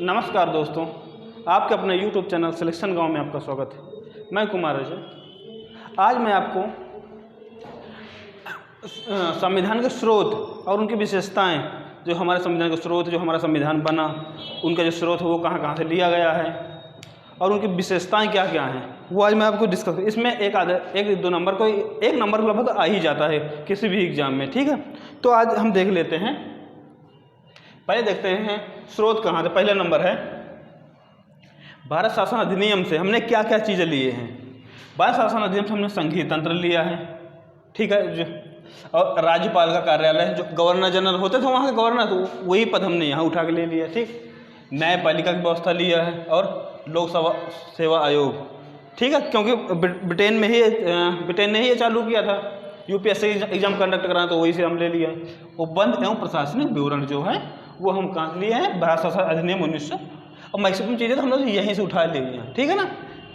नमस्कार दोस्तों, आपके अपने YouTube चैनल सिलेक्शन गांव में आपका स्वागत है। मैं कुमार अजय। आज मैं आपको संविधान के स्रोत और उनकी विशेषताएं, जो हमारे संविधान के स्रोत, जो हमारा संविधान बना, उनका जो स्रोत है वो कहाँ कहाँ से लिया गया है और उनकी विशेषताएं क्या क्या हैं, वो आज मैं आपको डिस्कस। इसमें एक दो नंबर को, एक नंबर लगभग आ ही जाता है किसी भी एग्जाम में, ठीक है। तो आज हम देख लेते हैं। पहले देखते हैं स्रोत कहाँ से। पहला नंबर है भारत शासन अधिनियम से हमने क्या क्या चीज़ें लिए हैं। भारत शासन अधिनियम से हमने संघीय तंत्र लिया है, ठीक है। और राज्यपाल का कार्यालय, जो गवर्नर जनरल होते थे वहाँ के गवर्नर, तो वही पद हमने यहाँ उठा के ले लिया, ठीक। न्यायपालिका की व्यवस्था लिया है और लोकसभा सेवा आयोग, ठीक है, क्योंकि ब्रिटेन ने ही ये चालू किया था। यूपीएससी एग्जाम कंडक्ट कराना, तो वही से हम ले लिया। उपबंध एवं प्रशासनिक विवरण जो है वो हम कहाँ से लिए हैं, भारत शासन अधिनियम 1900। और मैक्सिमम चीज़ें तो हम लोग यहीं से उठा ले लिए हैं, ठीक है ना।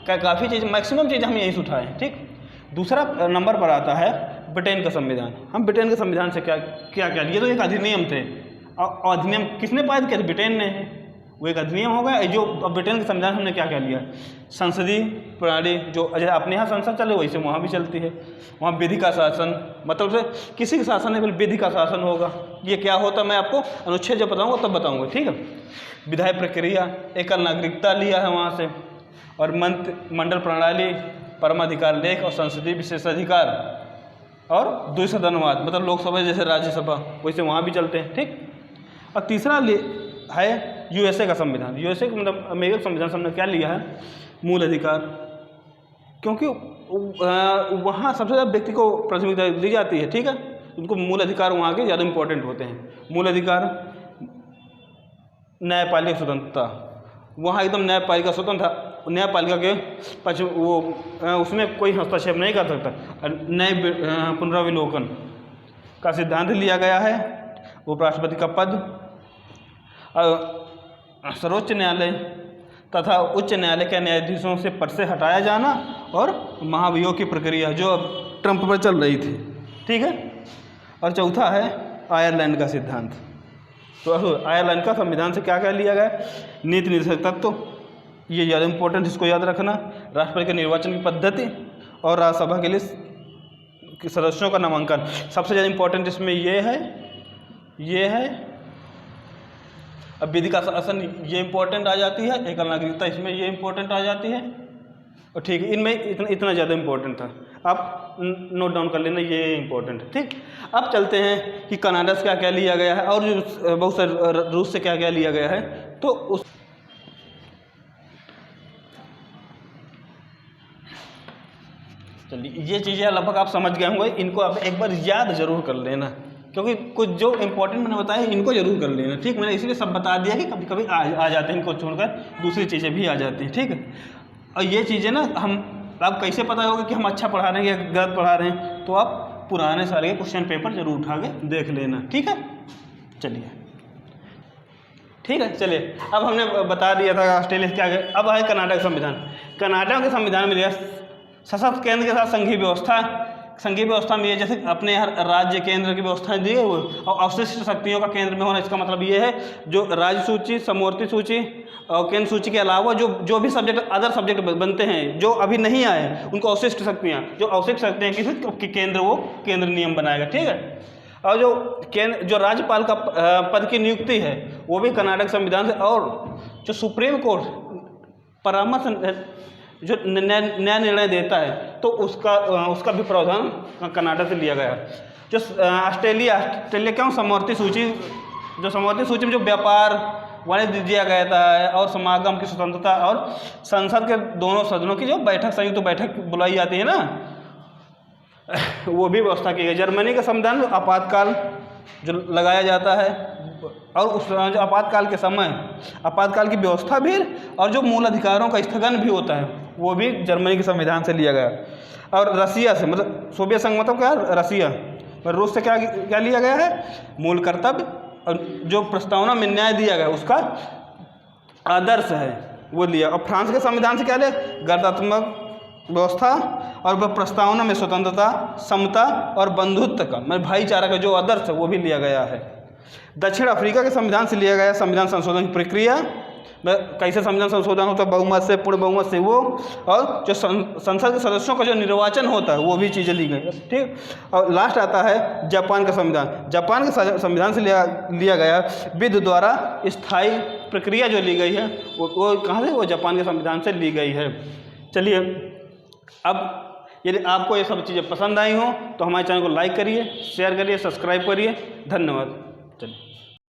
काफ़ी चीज़ें, मैक्सिमम चीज़ें हम यहीं से उठाए हैं, ठीक। दूसरा नंबर पर आता है ब्रिटेन का संविधान। हम ब्रिटेन के संविधान से क्या क्या क्या लिए, तो एक अधिनियम थे। और अधिनियम किसने पारित किया? ब्रिटेन ने। वो एक अधिनियम हो गया। जो ब्रिटेन के संविधान हमने क्या क्या लिया, संसदीय प्रणाली, जो अपने यहाँ संसद चले वैसे वहाँ भी चलती है। वहाँ विधि का शासन, मतलब से किसी का शासन नहीं, विधि का शासन होगा। ये क्या होता मैं आपको अनुच्छेद जब बताऊँगा तब बताऊँगा, ठीक है। विधायी प्रक्रिया, एकल नागरिकता लिया है वहाँ से। और मंडल प्रणाली, परमाधिकार लेख और संसदीय विशेषाधिकार और द्विसदनवाद, मतलब लोकसभा जैसे राज्यसभा वैसे वहाँ भी चलते हैं, ठीक। और तीसरा है यूएसए का संविधान। यूएसए का मतलब अमेरिका संविधान से हमने क्या लिया है, मूल अधिकार, क्योंकि वहाँ सबसे ज़्यादा व्यक्ति को प्राथमिकता दी जाती है, ठीक है। उनको मूल अधिकार वहाँ के ज़्यादा इंपॉर्टेंट होते हैं। मूल अधिकार, न्यायपालिका स्वतंत्रता, वहाँ एकदम न्यायपालिका स्वतंत्र, न्यायपालिका के वो उसमें कोई हस्तक्षेप नहीं कर सकता। न्याय पुनरावलोकन का सिद्धांत लिया गया है। उपराष्ट्रपति का पद, सर्वोच्च न्यायालय तथा उच्च न्यायालय के न्यायाधीशों से पद से हटाया जाना और महाभियोग की प्रक्रिया जो अब ट्रंप पर चल रही थी, ठीक है। और चौथा है आयरलैंड का सिद्धांत। तो आयरलैंड का संविधान से क्या क्या लिया गया, नीति निर्देशक तत्व, ये ज़्यादा इंपॉर्टेंट, इसको याद रखना। राष्ट्रपति के निर्वाचन की पद्धति और राज्यसभा के लिए सदस्यों का नामांकन। सबसे ज़्यादा इंपॉर्टेंट इसमें ये है। अब विधि का शासन ये इंपॉर्टेंट आ जाती है। एकल नागरिकता इसमें ये इंपॉर्टेंट आ जाती है, और ठीक है, इनमें इतना ज़्यादा इंपॉर्टेंट था। आप नोट डाउन कर लेना, ये इंपॉर्टेंट है, ठीक। अब चलते हैं कि कनाडा से क्या क्या लिया गया है और जो बहुत सारे रूस से क्या क्या लिया गया है। तो उस चलिए, ये चीज़ें लगभग आप समझ गए होंगे। इनको आप एक बार याद जरूर कर लेना, क्योंकि कुछ जो इंपॉर्टेंट मैंने बताया इनको जरूर कर लेना, ठीक। मैंने इसीलिए सब बता दिया कि कभी कभी आ जाते हैं, इनको छोड़कर दूसरी चीज़ें भी आ जाती हैं, ठीक है। और ये चीज़ें ना आप कैसे पता होगा कि हम अच्छा पढ़ा रहे हैं या गलत पढ़ा रहे हैं, तो आप पुराने साल के क्वेश्चन पेपर जरूर उठा के देख लेना, ठीक है। चलिए, ठीक है। चलिए, अब हमने बता दिया था ऑस्ट्रेलिया क्या है। अब है कनाडा का संविधान। कनाडा के संविधान में लिया सशक्त केंद्र के साथ संघीय व्यवस्था में ये जैसे अपने यहाँ राज्य केंद्र की व्यवस्था दी है, और अवशिष्ट शक्तियों का केंद्र में होना। इसका मतलब ये है जो राज्य सूची, समवर्ती सूची और केंद्र सूची के अलावा जो भी सब्जेक्ट, अदर सब्जेक्ट बनते हैं जो अभी नहीं आए, उनको अवशिष्ट शक्तियाँ, जो अवशिष्ट शक्तियाँ किसी केंद्र, वो केंद्र नियम बनाएगा, ठीक है। और जो राज्यपाल का पद की नियुक्ति है वो भी कनाडा के संविधान से। और जो सुप्रीम कोर्ट परामर्श, जो न्याय निर्णय देता है, तो उसका भी प्रावधान कनाडा से लिया गया। जो ऑस्ट्रेलिया क्यों समवर्ती सूची, जो समवर्ती सूची में जो व्यापार वाणिज्य दिया गया है और समागम की स्वतंत्रता और संसद के दोनों सदनों की जो संयुक्त बैठक बुलाई जाती है ना, वो भी व्यवस्था की गई। जर्मनी का संविधान में आपातकाल जो लगाया जाता है, और उस जो आपातकाल के समय आपातकाल की व्यवस्था भी, और जो मूल अधिकारों का स्थगन भी होता है, वो भी जर्मनी के संविधान से लिया गया। और रसिया से, मतलब सोवियत संघ, मतलब क्या, रसिया, रूस से क्या लिया गया है, मूल कर्तव्य, और जो प्रस्तावना में न्याय दिया गया उसका आदर्श है वो लिया। और फ्रांस के संविधान से क्या लिया, गणतंत्रात्मक व्यवस्था, और वह प्रस्तावना में स्वतंत्रता, समता और बंधुत्व का, मतलब भाईचारा का जो आदर्श है वो भी लिया गया है। दक्षिण अफ्रीका के संविधान से लिया गया संविधान संशोधन की प्रक्रिया, कैसे संविधान संशोधन होता है, बहुमत से, पूर्ण बहुमत से वो, और जो संसद के सदस्यों का जो निर्वाचन होता है वो भी चीज़ें ली गई है। ठीक, और लास्ट आता है जापान का संविधान। जापान के संविधान से लिया गया विधि द्वारा स्थायी प्रक्रिया जो ली गई है वो कहाँ से, वो जापान के संविधान से ली गई है। चलिए, अब यदि आपको ये सब चीज़ें पसंद आई हों तो हमारे चैनल को लाइक करिए, शेयर करिए, सब्सक्राइब करिए। धन्यवाद। चलिए।